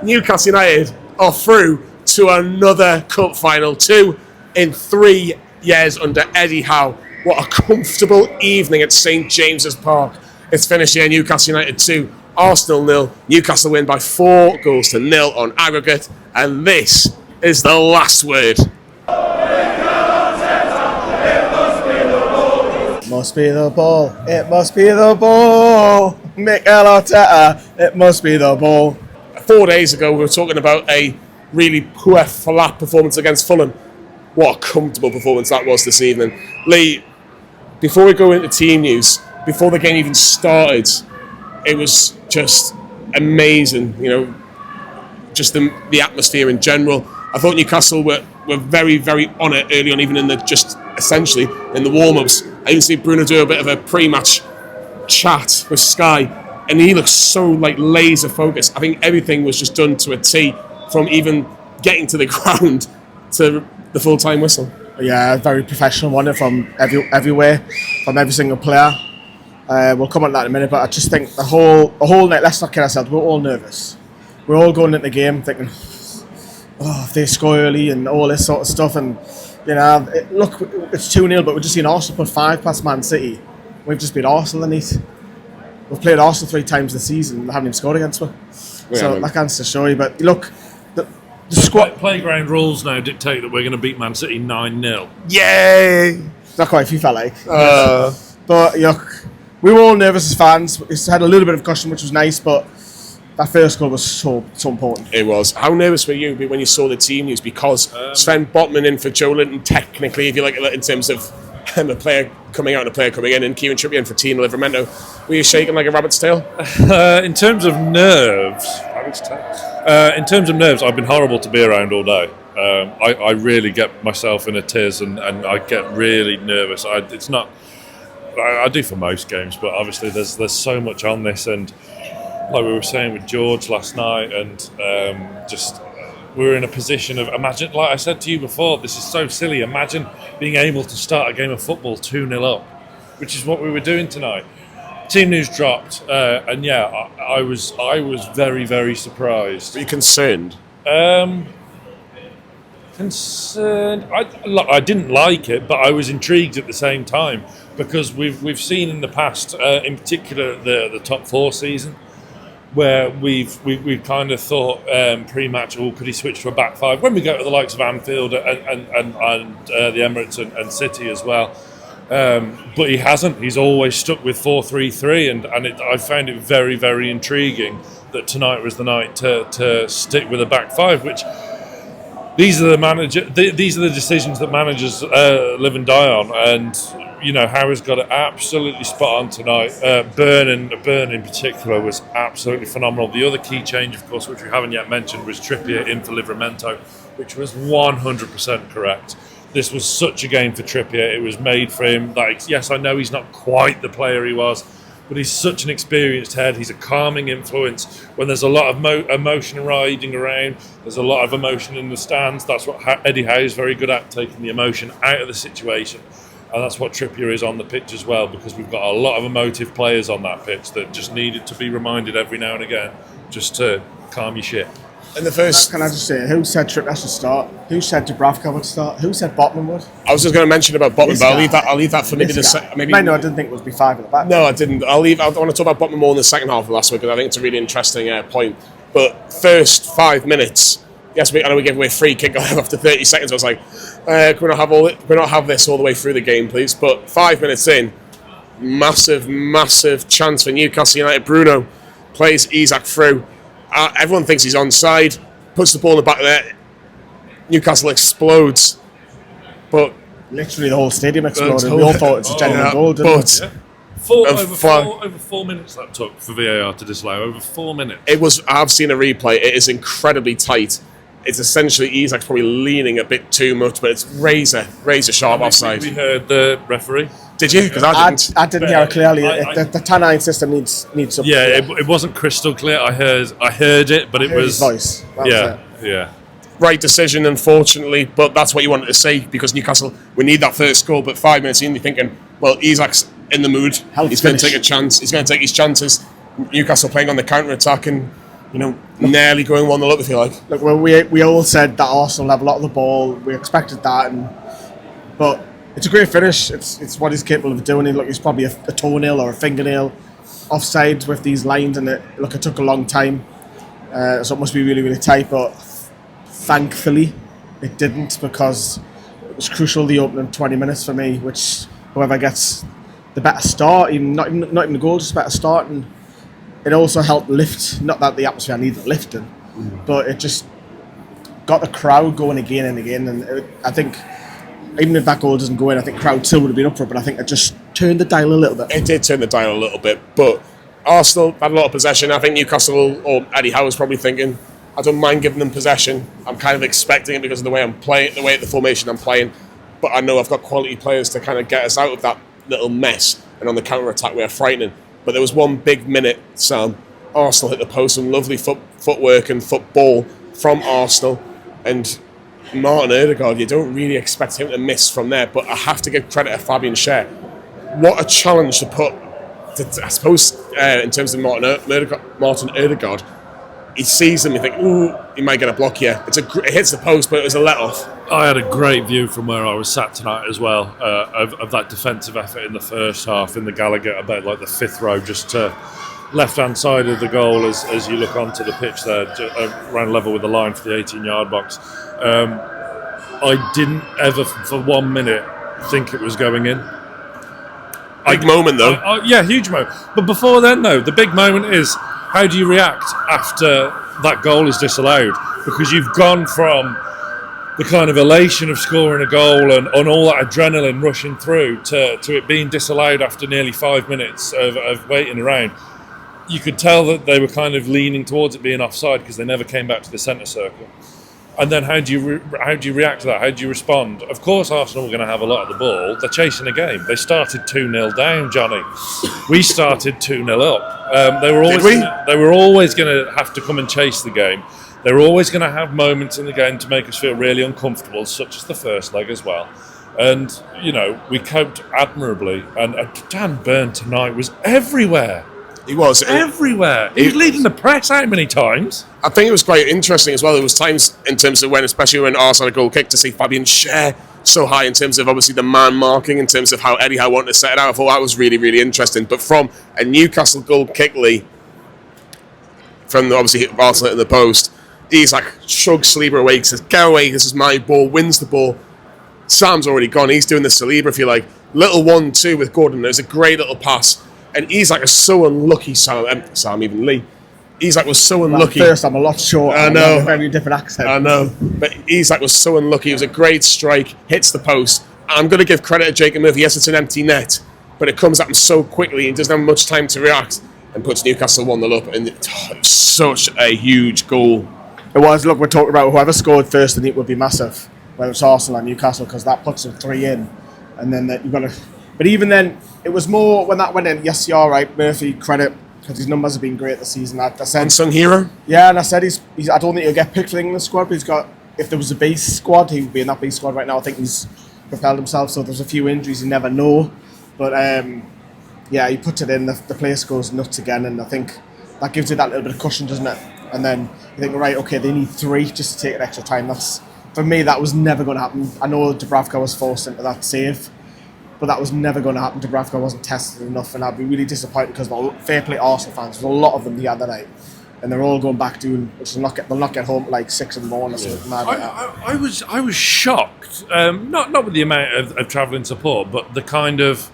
Newcastle United are through to another cup final, 2 in 3 years under Eddie Howe. What a comfortable evening at St James's Park. It's finished here, Newcastle United 2, Arsenal 0. Newcastle win by 4-0 on aggregate, and this is the last word. Must be the ball. It must be the ball. Mikel Arteta. It must be the ball. 4 days ago, we were talking about a really poor, flat performance against Fulham. What a comfortable performance that was this evening. Lee, before we go into team news, before the game even started, it was just amazing. You know, just the atmosphere in general. I thought Newcastle were very, very on it early on, even in essentially in the warm-ups. I even see Bruno do a bit of a pre-match chat with Sky, and he looks so laser focused. I think everything was just done to a T, from even getting to the ground to the full-time whistle. Yeah, very professional one from everywhere, from every single player. We'll come on that in a minute, but I just think the whole night, let's not kid ourselves, we're all nervous. We're all going into the game thinking, if they score early and all this sort of stuff, and look, it's 2-0, but we've just seen Arsenal put 5 past Man City. We've just beat Arsenal, and we've played Arsenal 3 times this season and they haven't even scored against us. So that can't to show you. But look, the squad. Playground rules now dictate that we're going to beat Man City 9-0. Yay! Not quite FIFA like. But look, we were all nervous as fans. It's had a little bit of caution, which was nice, but that first goal was so important. It was. How nervous were you when you saw the team news? Because Sven Botman in for Joe Linton, technically, if you like, in terms of a player coming out and a player coming in, and Kieran Trippier in for Tino Livramento. Were you shaking like a rabbit's tail? In terms of nerves, I've been horrible to be around all day. I really get myself in a tiz, and I get really nervous. It's not. I do for most games, but obviously there's so much on this, and like we were saying with George last night, and just we were in a position of, imagine, like I said to you before, this is so silly. Imagine being able to start a game of football 2-0 up, which is what we were doing tonight. Team news dropped, and yeah, I was very, very surprised. Were you concerned? Concerned. I didn't like it, but I was intrigued at the same time, because we've seen in the past, in particular the top 4 season, where we've kind of thought pre-match, could he switch to a back 5? When we go to the likes of Anfield and the Emirates and City as well, but he hasn't. He's always stuck with 4-3-3, and I found it very, very intriguing that tonight was the night to stick with a back 5, which. These are the decisions that managers live and die on, and Howe's got it absolutely spot on tonight. Burn in particular was absolutely phenomenal. The other key change, of course, which we haven't yet mentioned, was Trippier in for Livramento, which was 100% correct. This was such a game for Trippier. It was made for him. Yes, I know he's not quite the player he was, but he's such an experienced head. He's a calming influence. When there's a lot of emotion riding around, there's a lot of emotion in the stands. That's what Eddie Howe is very good at, taking the emotion out of the situation. And that's what Trippier is on the pitch as well, because we've got a lot of emotive players on that pitch that just needed to be reminded every now and again just to calm your shit. In the first, can I just say, who said Trippier should start? Who said Dubravka would start? Who said Botman would? I was just going to mention about Botman, but I'll leave that for maybe maybe. No, I didn't think it would be 5 at the back. No, I didn't. I want to talk about Botman more in the second half of last week, because I think it's a really interesting point. But first 5 minutes, yes, I know we gave away a free kick after 30 seconds. I was like, can we not have this all the way through the game, please? But 5 minutes in, massive chance for Newcastle United. Bruno plays Isak through. Everyone thinks he's onside, puts the ball in the back there. Newcastle explodes, but literally the whole stadium exploded. We all thought it's a genuine goal, didn't it? Over 4 minutes that took for VAR to disallow. Over 4 minutes. It was. I've seen a replay. It is incredibly tight. It's essentially Isak's probably leaning a bit too much, but it's razor sharp offside. We heard the referee. Did you? Because I didn't hear it clearly. The tannoy system needs something. Yeah, it wasn't crystal clear. I heard it, but it was his voice. Yeah. Right decision, unfortunately, but that's what you wanted to say, because Newcastle, we need that first goal. But 5 minutes in, you're thinking, well, Isak's in the mood. He's going to take a chance. He's going to take his chances. Newcastle playing on the counter attack, and nearly going 1-0 up, if you like. Look, we all said that Arsenal have a lot of the ball. We expected that, but it's a great finish. It's what he's capable of doing. He's probably a toenail or a fingernail offside with these lines, and it took a long time. So it must be really, really tight, but thankfully it didn't, because it was crucial the opening 20 minutes for me, which whoever gets the better start, not even the goal, just a better start, and it also helped lift, not that the atmosphere needed lifting, but it just got the crowd going again and again, and I think even if that goal doesn't go in, I think crowd still would have been up for it, but I think it just turned the dial a little bit. It did turn the dial a little bit, but Arsenal had a lot of possession. I think Newcastle, or Eddie Howe, was probably thinking, I don't mind giving them possession. I'm kind of expecting it because of the way I'm playing, the formation I'm playing, but I know I've got quality players to kind of get us out of that little mess, and on the counter-attack we are frightening. But there was one big minute, Sam, Arsenal hit the post, some lovely footwork and football from Arsenal, and Martin Odegaard, you don't really expect him to miss from there, but I have to give credit to Fabian Schär. What a challenge to put, I suppose, in terms of Martin Odegaard. He sees him, you think, ooh, he might get a block here. It hits the post, but it was a let-off. I had a great view from where I was sat tonight as well, of that defensive effort in the first half in the Gallagher, about like the fifth row, just to left-hand side of the goal as you look onto the pitch there, around level with the line for the 18-yard box. I didn't ever, for 1 minute, think it was going in. Big moment, though. Yeah, huge moment. But before then, though, the big moment is, how do you react after that goal is disallowed? Because you've gone from the kind of elation of scoring a goal and all that adrenaline rushing through to it being disallowed after nearly 5 minutes of waiting around. You could tell that they were kind of leaning towards it being offside because they never came back to the centre circle. And then how do you react to that? How do you respond? Of course, Arsenal were going to have a lot of the ball. They're chasing a game. They started 2-0 down, Johnny. We started 2-0 up. They were always going to have to come and chase the game. They were always going to have moments in the game to make us feel really uncomfortable, such as the first leg as well. And, we coped admirably. And Dan Burn tonight was everywhere. He was. Everywhere. He was leading the press out many times. I think it was quite interesting as well. There was times in terms of especially when Arsenal had a goal kick, to see Fabian Schär so high in terms of obviously the man marking, in terms of how Eddie Howe wanted to set it out. I thought that was really, really interesting. But from a Newcastle goal kick, Lee, from obviously Arsenal in the post, Isak shrugs Saliba away, says, "Get away, this is my ball," wins the ball. Sam's already gone. He's doing the Saliba, if you like. Little 1-2 with Gordon. There's a great little pass. And Isak is so unlucky, Sam, even Lee. Isak was so unlucky. First, I'm a lot shorter. I know. A very different accent. I know. But Isak was so unlucky. It was a great strike, hits the post. I'm going to give credit to Jacob Murphy. Yes, it's an empty net, but it comes at him so quickly. He doesn't have much time to react and puts Newcastle 1-0 up. And it was such a huge goal. It was. Look, we're talking about whoever scored first, and it would be massive, whether it's Arsenal or Newcastle, because that puts them 3 in. And then you've got to... But even then, it was more when that went in. Yes, you're right, Murphy, credit, because his numbers have been great this season. I said, unsung hero. Yeah, and I said he's I don't think he'll get picked for the England squad, but he's got. If there was a base squad, he would be in that base squad right now. I think he's propelled himself. So there's a few injuries, you never know. But yeah, he puts it in. The place goes nuts again, and I think that gives you that little bit of cushion, doesn't it? And then you think, right, okay, they need 3 just to take an extra time. That's, for me, that was never going to happen. I know Dubravka was forced into that save, but that was never going to happen. Dubravka wasn't tested enough, and I'd be really disappointed because fair play Arsenal fans. There's a lot of them the other night, and they're all going back doing, which they'll not get home at like 6 in the morning or something mad like that. I was shocked, not with the amount of travelling support, but the kind of,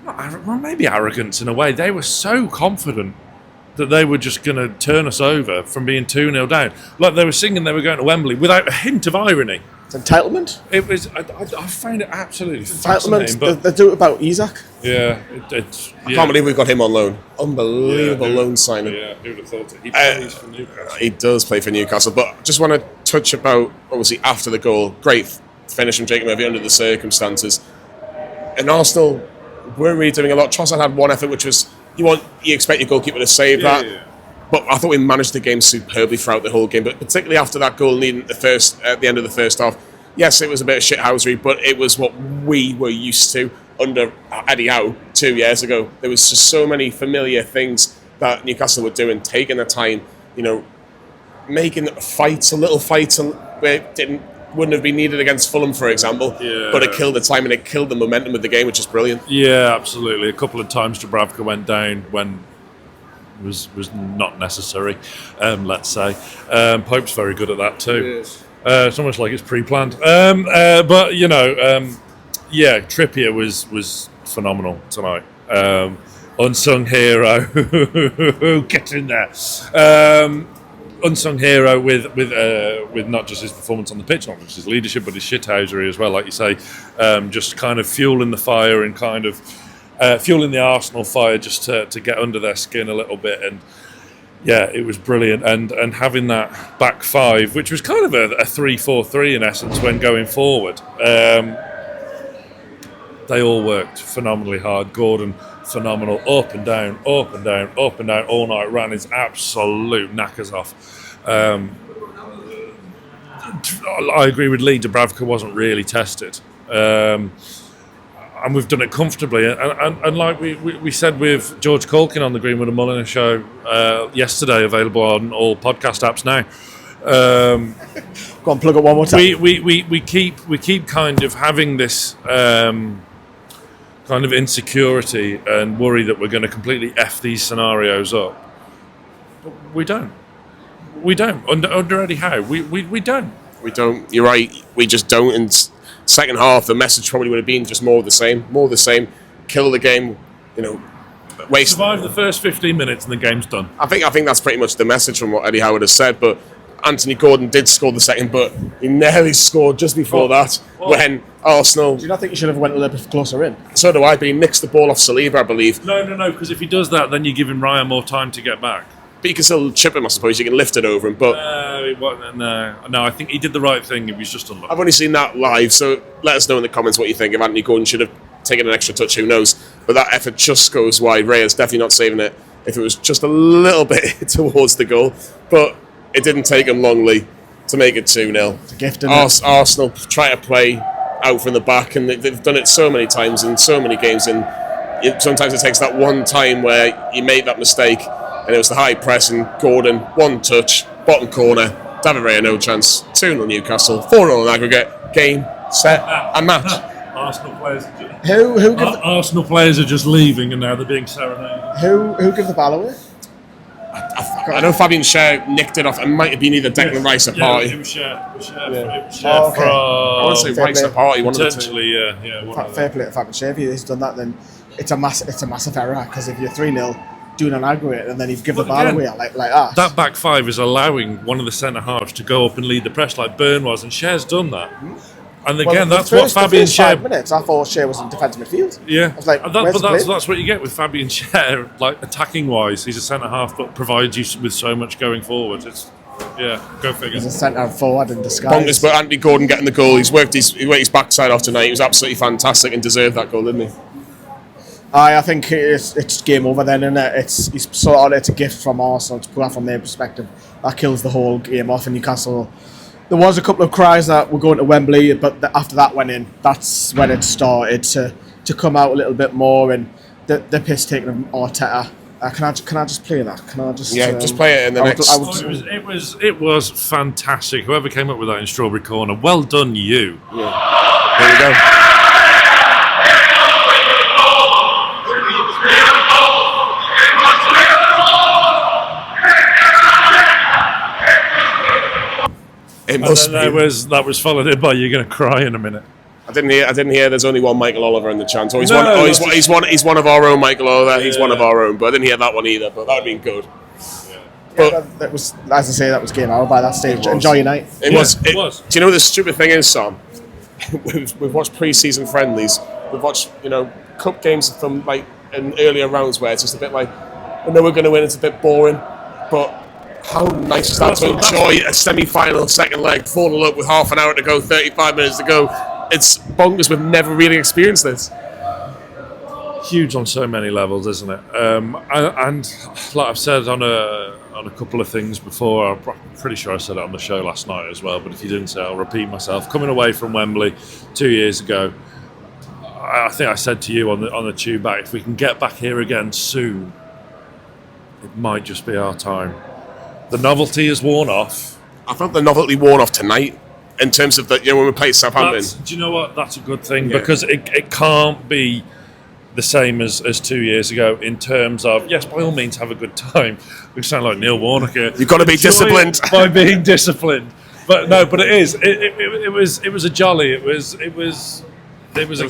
well, maybe arrogance in a way. They were so confident that they were just going to turn us over from being 2-0 down. Like they were singing they were going to Wembley without a hint of irony. It's entitlement. It was. I found it absolutely fascinating. Entitlement. They do it about Isak. Yeah, I can't believe we've got him on loan. Unbelievable loan signing. Yeah, who would have thought it? He plays for Newcastle. He does play for Newcastle, but just want to touch about obviously after the goal. Great finish from Jacob Murphy under the circumstances. And Arsenal weren't really doing a lot. Trossard had one effort, which was you expect your goalkeeper to save that. Yeah. But I thought we managed the game superbly throughout the whole game. But particularly after that goal, needing at the end of the first half, yes, it was a bit of shithousery, but it was what we were used to under Eddie Howe 2 years ago. There was just so many familiar things that Newcastle were doing, taking their time, making fights, little fights where it wouldn't have been needed against Fulham, for example. Yeah. But it killed the time and it killed the momentum of the game, which is brilliant. Yeah, absolutely. A couple of times Dubravka went down when was not necessary, let's say. Pope's very good at that too. It's almost like it's pre-planned. But Trippier was phenomenal tonight. Unsung hero, get in there. Unsung hero with not just his performance on the pitch, not just his leadership, but his shithousery as well. Like you say, just kind of fueling the fire and kind of fueling the Arsenal fire just to get under their skin a little bit. And yeah, it was brilliant. And having that back five, which was kind of a 3-4-3 in essence when going forward. They all worked phenomenally hard. Gordon, phenomenal, up and down all night, ran his absolute knackers off. I agree with Lee, Dubravka wasn't really tested. And we've done it comfortably. And like we said with George Culkin on the Greenwood and Mulliner show yesterday, available on all podcast apps now. Go on, plug it one more time. We keep kind of having this kind of insecurity and worry that we're going to completely F these scenarios up. But we don't. Under Eddie Howe, we don't. We don't. You're right. We just don't. And second half, the message probably would have been just more of the same. Kill the game. Waste. Survive the first 15 minutes and the game's done. I think that's pretty much the message from what Eddie Howe has said. But Anthony Gordon did score the second, but he nearly scored just before that when Arsenal. Do you not think he should have went a little bit closer in? So do I. But he nicks the ball off Saliba, I believe. No. Because if he does that, then you give him Ryan more time to get back. But you can still chip him, I suppose. You can lift it over him. But no. I think he did the right thing. He was just unlucky. I've only seen that live, so let us know in the comments what you think. If Anthony Gordon should have taken an extra touch, who knows? But that effort just goes wide. Reyes definitely not saving it. If it was just a little bit towards the goal, but it didn't take him long, Lee, to make it 2-0. It's a gift, isn't it? Arsenal try to play out from the back, and they've done it so many times in so many games. And sometimes it takes that one time where you made that mistake. And it was the high press and Gordon, one touch, bottom corner, David Raya, no chance, 2-0 Newcastle, 4-0 in aggregate, game, set, and match. Arsenal players are just leaving and now they're being serenaded. Who gave the ball away? I know Fabian Schär nicked it off. It might have been either Declan Rice or Partey. It was Schär. Okay. I want to say Rice or Partey, one of the two. Potentially, yeah. Fair play to Fabian Schär. If he's done that, then it's a massive error, because if you're 3-0, doing an aggregate and then you've given the ball away like that. That back five is allowing one of the centre halves to go up and lead the press like Byrne was, and Scher's done that. And again, that's what Fabian Schär. 5 minutes, I thought Schär was in defensive midfield. Yeah, I was like, that's what you get with Fabian Schär. Like attacking wise, he's a centre half, but provides you with so much going forward. It's go figure. He's a centre forward in disguise. Bonkers, but Anthony Gordon getting the goal. He worked his backside off tonight. He was absolutely fantastic and deserved that goal, didn't he? I think it's game over then, and he's sort of, it's a gift from Arsenal to put that from their perspective. That kills the whole game off in Newcastle. There was a couple of cries that we're going to Wembley, but after that went in, that's when it started to come out a little bit more, and the piss taking of Arteta. Can I just play that? Just play it in the next. It was fantastic. Whoever came up with that in Strawberry Corner, well done, you. Yeah. There we go. It must be. That was followed in by "You're going to cry in a minute." I didn't hear. There's only one Michael Oliver in the chant. He's one of our own Michael Oliver. He's one of our own, but I didn't hear that one either. But that would have been good. But that was, as I say, that was game over by that stage. Enjoy your night. It was. Do you know what the stupid thing is, Sam? We've watched pre-season friendlies. We've watched cup games from like in earlier rounds where it's just a bit like, I know we're going to win. It's a bit boring, but. How nice is that to enjoy a semi-final second leg, 4-0 up with half an hour to go, 35 minutes to go. It's bonkers. We've never really experienced this. Huge on so many levels, isn't it? And like I've said on a couple of things before, I'm pretty sure I said it on the show last night as well, but if you didn't say it, I'll repeat myself. Coming away from Wembley 2 years ago, I think I said to you on the tube back, if we can get back here again soon, it might just be our time. The novelty has worn off. I felt the novelty worn off tonight in terms of when we played Southampton. Do you know what? That's a good thing because it can't be the same as 2 years ago in terms of, yes, by all means have a good time. We sound like Neil Warnock here. You've got to be disciplined. By being disciplined. But no, but it is. It was a jolly. It was a gas. It was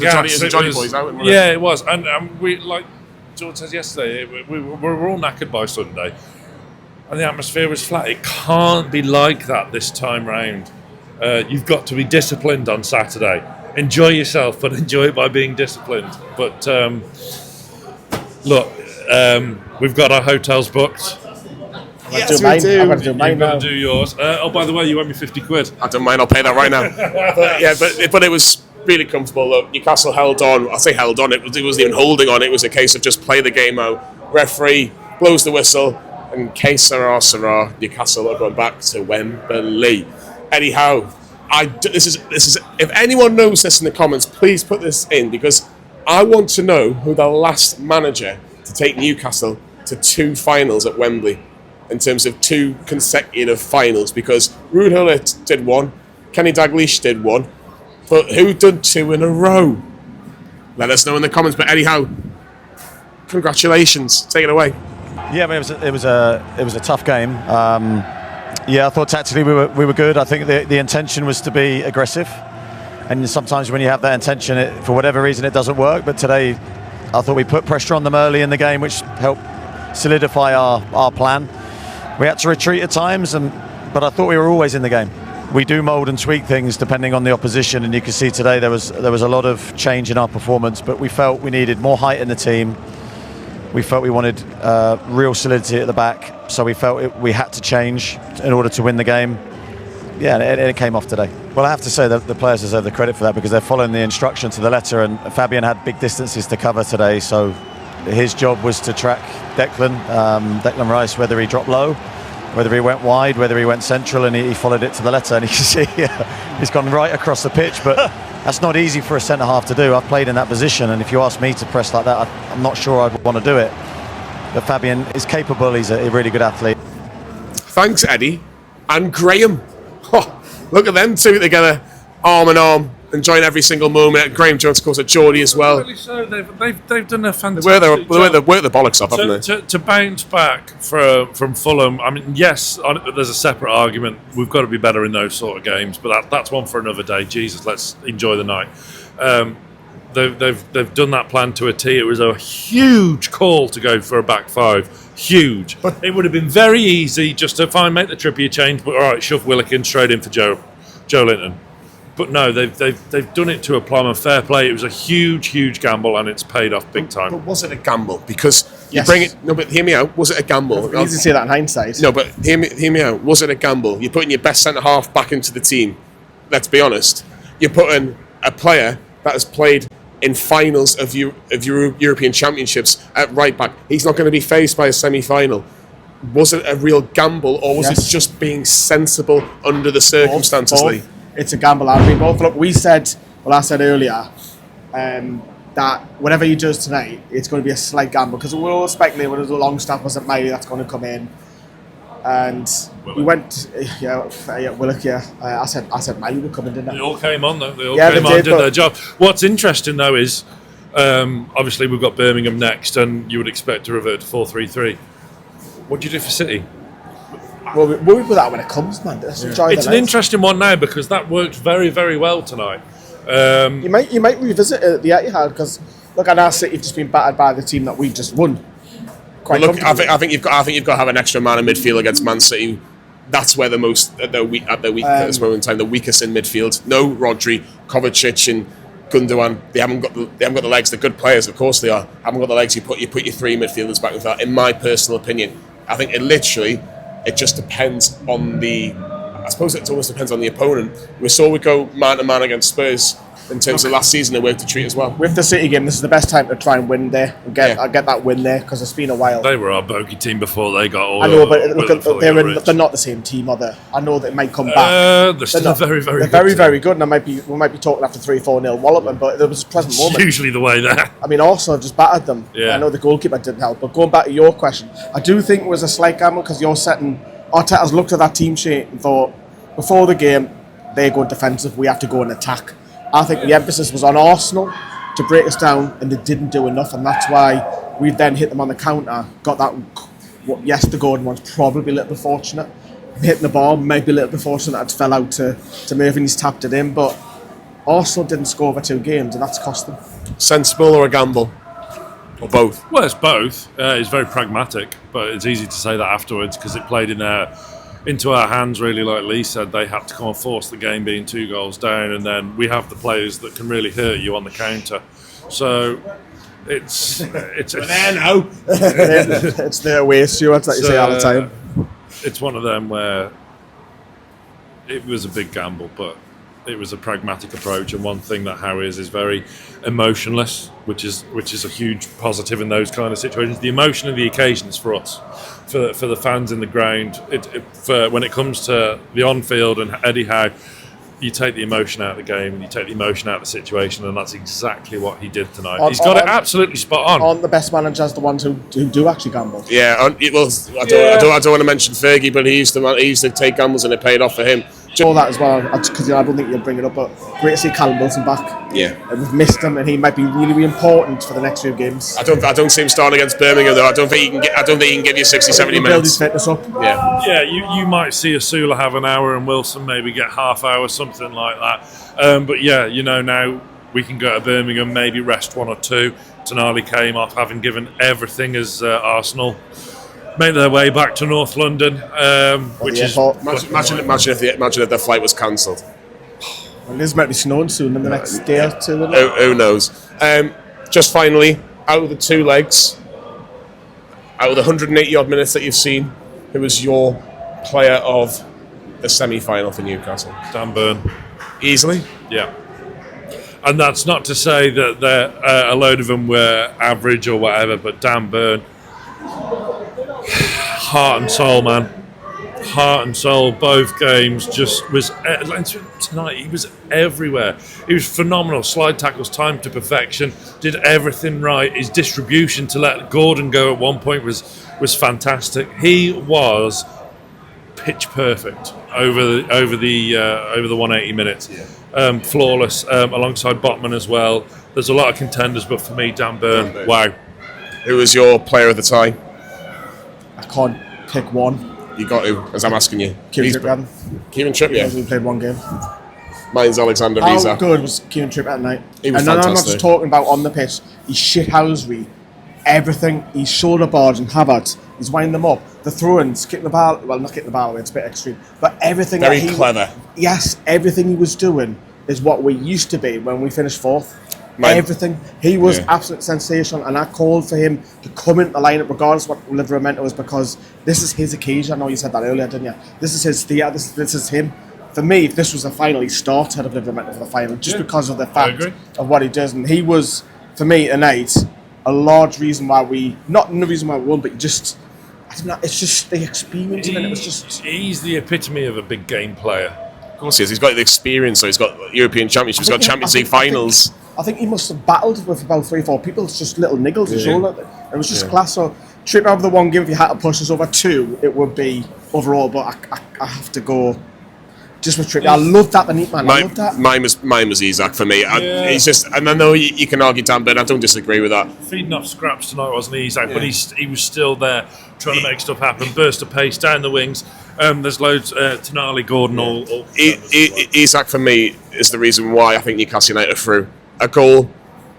a jolly boys out. Wasn't it? Yeah, it was. And we, like George says yesterday, we were all knackered by Sunday. And the atmosphere was flat. It can't be like that this time round. You've got to be disciplined on Saturday. Enjoy yourself, but enjoy it by being disciplined. But look, we've got our hotels booked. Yes, we do. I'm going to do mine now. You've got to do yours. Oh, by the way, you owe me 50 quid. I don't mind. I'll pay that right now. but it was really comfortable. Look, Newcastle held on. I say held on. It wasn't even holding on. It was a case of just play the game out. Referee blows the whistle, and que sera, sera. Newcastle are going back to Wembley. Anyhow, this is. If anyone knows this in the comments, please put this in because I want to know who the last manager to take Newcastle to 2 finals at Wembley, in terms of 2 consecutive finals. Because Ruud Gullit did 1, Kenny Dalglish did 1, but who did 2 in a row? Let us know in the comments. But anyhow, congratulations. Take it away. Yeah, I mean, it was a tough game. I thought tactically we were good. I think the intention was to be aggressive, and sometimes when you have that intention, for whatever reason, it doesn't work. But today, I thought we put pressure on them early in the game, which helped solidify our plan. We had to retreat at times, but I thought we were always in the game. We do mould and tweak things depending on the opposition, and you can see today there was a lot of change in our performance. But we felt we needed more height in the team. We felt we wanted real solidity at the back, so we felt we had to change in order to win the game. Yeah, and it came off today. Well, I have to say that the players deserve the credit for that because they're following the instruction to the letter, and Fabian had big distances to cover today, so his job was to track Declan Rice, whether he dropped low, whether he went wide, whether he went central, and he followed it to the letter, and you can see he's gone right across the pitch, but that's not easy for a centre-half to do. I've played in that position, and if you ask me to press like that, I'm not sure I'd want to do it. But Fabian is capable. He's a really good athlete. Thanks, Eddie. And Graham. Oh, look at them two together, arm in arm, enjoying every single moment. Graham Jones, of course, at Geordie as well. Really so. They've done a fantastic job. They work the bollocks off, haven't they? To bounce back from Fulham, I mean, yes, there's a separate argument. We've got to be better in those sort of games, but that's one for another day. Jesus, let's enjoy the night. They've done that plan to a T. It was a huge call to go for a back 5. Huge. But it would have been very easy just to make the Trippier change, but all right, shove Willokin straight in for Joe Linton. But no, they've done it to a plumb. Fair play. It was a huge gamble, and it's paid off big time. But was it a gamble? Because you bring it. No, but hear me out. Was it a gamble? You can say that in hindsight. No, but hear me out. Was it a gamble? You're putting your best centre half back into the team. Let's be honest. You're putting a player that has played in finals of European Championships at right back. He's not going to be faced by a semi-final. Was it a real gamble, or was it just being sensible under the circumstances, Lee? It's a gamble. I mean, both. Look, I said earlier that whatever he does tonight, it's going to be a slight gamble because we're all speculating whether the Longstaff was at Miley that's going to come in, and he went. Willock. I said Miley would come in, didn't I? They all came on though. They all came on, did their job. What's interesting though is, obviously we've got Birmingham next, and you would expect to revert to 4-3-3. What do you do for City? Well, we'll with that when it comes, man. Let's enjoy it's an interesting one now because that worked very, very well tonight. You might revisit it at the Etihad because look, at our City have just been battered by the team that we've just won. I think you've got to have an extra man in midfield against Man City. That's where at this moment in time, the weakest in midfield. No Rodri, Kovacic, and Gundogan. They haven't got the legs. They're good players, of course they are. Haven't got the legs. You put your 3 midfielders back with that. In my personal opinion, I think it just depends on I suppose it almost depends on the opponent. We saw we go man to man against Spurs. in terms of last season, it worked a treat as well. With the City game, this is the best time to try and win there and get that win there because it's been a while. They were our bogey team before they got all. I know, but look, they're not the same team, are they? I know that it might come back. They're still very, very. They're very, very good, and we might be talking after 3-4-0 walloping, but there was a pleasant moment. Usually the way there. I mean, Arsenal just battered them. Yeah. I know the goalkeeper didn't help, but going back to your question, I do think it was a slight gamble because you're setting. Arteta's looked at that team sheet and thought, before the game, they go defensive, we have to go and attack. I think the emphasis was on Arsenal to break us down, and they didn't do enough, and that's why we then hit them on the counter. Got that. Yes, the Gordon one's probably a little bit fortunate. Hitting the ball, maybe a little bit fortunate. It fell out to Mervyn. He's tapped it in, but Arsenal didn't score over 2 games, and that's cost them. Sensible or a gamble, or both? Well, it's both. It's very pragmatic, but it's easy to say that afterwards because it played into our hands, really. Like Lee said, they had to come and force the game being 2 goals down, and then we have the players that can really hurt you on the counter. So it's It's their way, Stuart, that you say all the time. It's one of them where it was a big gamble, but it was a pragmatic approach, and one thing that Howe is very emotionless, which is a huge positive in those kind of situations. The emotion of the occasions for us, for the fans in the ground, when it comes to the on-field and Eddie Howe, you take the emotion out of the game and you take the emotion out of the situation, and that's exactly what he did tonight. He's got it absolutely spot on. Aren't the best managers the ones who do actually gamble? Yeah, I don't want to mention Fergie, but he used to take gambles and it paid off for him. All that as well, because I don't think you'll bring it up, but great to see Callum Wilson back. Yeah, and we've missed him, and he might be really, really important for the next few games. I don't see him starting against Birmingham though. I don't think he can give you 60-70 minutes. Build his fitness up. Yeah. You might see Asula have an hour and Wilson maybe get half hour, something like that. But yeah, now we can go to Birmingham, maybe rest 1 or 2. Tonali came off having given everything as Arsenal made their way back to North London, which is imagine if their flight was cancelled. Well, this might be snowing soon in the next day or 2. Who knows? Just finally, out of the 2 legs, out of the 180 odd minutes that you've seen, who was your player of the semi-final for Newcastle? Dan Burn. Easily? Yeah. And that's not to say that a load of them were average or whatever, but Dan Burn, heart and soul, man. Heart and soul, both games. Just was tonight. He was everywhere. He was phenomenal. Slide tackles, time to perfection. Did everything right. His distribution to let Gordon go at one point was fantastic. He was pitch perfect over the 180 minutes. Yeah. Flawless. Alongside Botman as well. There's a lot of contenders, but for me, Dan Burn. Wow. Who was your player of the tie? I can't pick one. You got to, as I'm asking you. Kieran Trippier. Kieran Trippier? He played 1 game. Mine's Alexander Isak. How good was Kieran Trippier at night? He was fantastic. fantastic. I'm not just talking about on the pitch. He's shithousery. Everything. He's shoulder barge and Havertz. He's winding them up. The throw-ins, kicking the ball. Well, not kicking the ball away. It's a bit extreme. But everything. Very clever. Yes, everything he was doing is what we used to be when we finished 4th. Everything. He was absolutely sensational, and I called for him to come into the lineup regardless of what Liverpool was, because this is his occasion. I know you said that earlier, didn't you? This is his theatre. This is him. For me, if this was a final, he started of Liverpool for the final just because of the fact of what he does. And he was, for me, tonight, a large reason why not the reason why we won, but just, I don't know, it's just the experience of it. It was just. He's the epitome of a big game player. Of course he is. He's got the experience, so he's got European Championships, he's got Champions League finals. I think he must have battled with about 3-4 people. It's just little niggles and shoulder. It was just class. So trip over the 1 game, if you had to push us over 2, it would be overall. But I have to go just with Trippier. I love that, the neat man. I love that. Mine was Isak for me. He's just, and I know you can argue Dan Burn. I don't disagree with that. Feeding off scraps tonight wasn't Isak, but he was still there trying to make stuff happen. Burst of pace down the wings. There's loads. Tonali, Gordon, all Isak for me is the reason why I think Newcastle United are through. A goal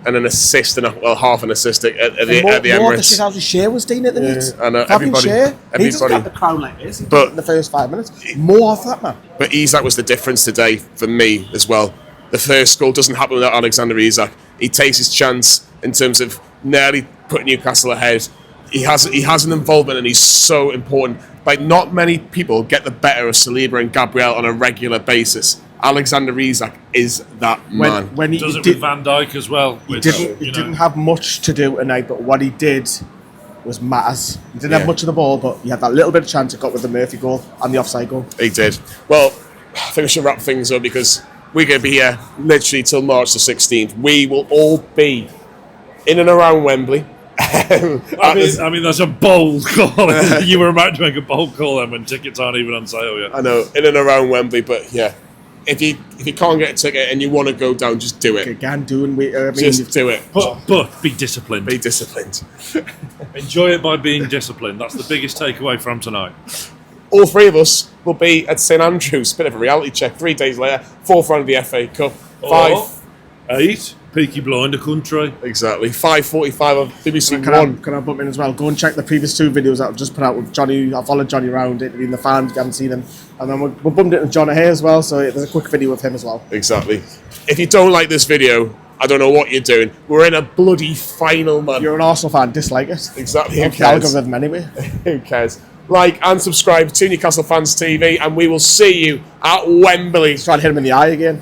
and an assist and half an assist at the Emirates. More the shit Shea was doing it than it. I know, everybody. He just got the crowd like this. But in the first 5 minutes, more of that, man. But Isak was the difference today for me as well. The first goal doesn't happen without Alexander Isak. He takes his chance in terms of nearly putting Newcastle ahead. He has an involvement, and he's so important. Like, not many people get the better of Saliba and Gabriel on a regular basis. Alexander Isak is that man. When he Does it did, with Van Dijk as well. he didn't have much to do tonight, but what he did was matters. He didn't have much of the ball, but he had that little bit of chance. It got with the Murphy goal and the offside goal. He did. Well, I think we should wrap things up because we're going to be here literally till March the 16th. We will all be in and around Wembley. I mean, that's a bold call. You were about to make a bold call then when tickets aren't even on sale yet. I know, in and around Wembley, but yeah. If you can't get a ticket and you want to go down, just do it. Again, do it. But be disciplined. Be disciplined. Enjoy it by being disciplined. That's the biggest takeaway from tonight. All three of us will be at St Andrews. Bit of a reality check. 3 days later, 4th round of the FA Cup. 8, Peaky Blinder country. Exactly. 5:45 of BBC Can One. I bump in as well? Go and check the previous 2 videos that I've just put out with Johnny. I followed Johnny around interviewing the fans. If you haven't seen them, and then we bumped it with John O'Hare as well. So there's a quick video with him as well. Exactly. If you don't like this video, I don't know what you're doing. We're in a bloody final, man. You're an Arsenal fan, dislike it. Exactly. Who The cares? algorithm anyway. Who cares? Like and subscribe to Newcastle Fans TV, and we will see you at Wembley. Try to hit him in the eye again.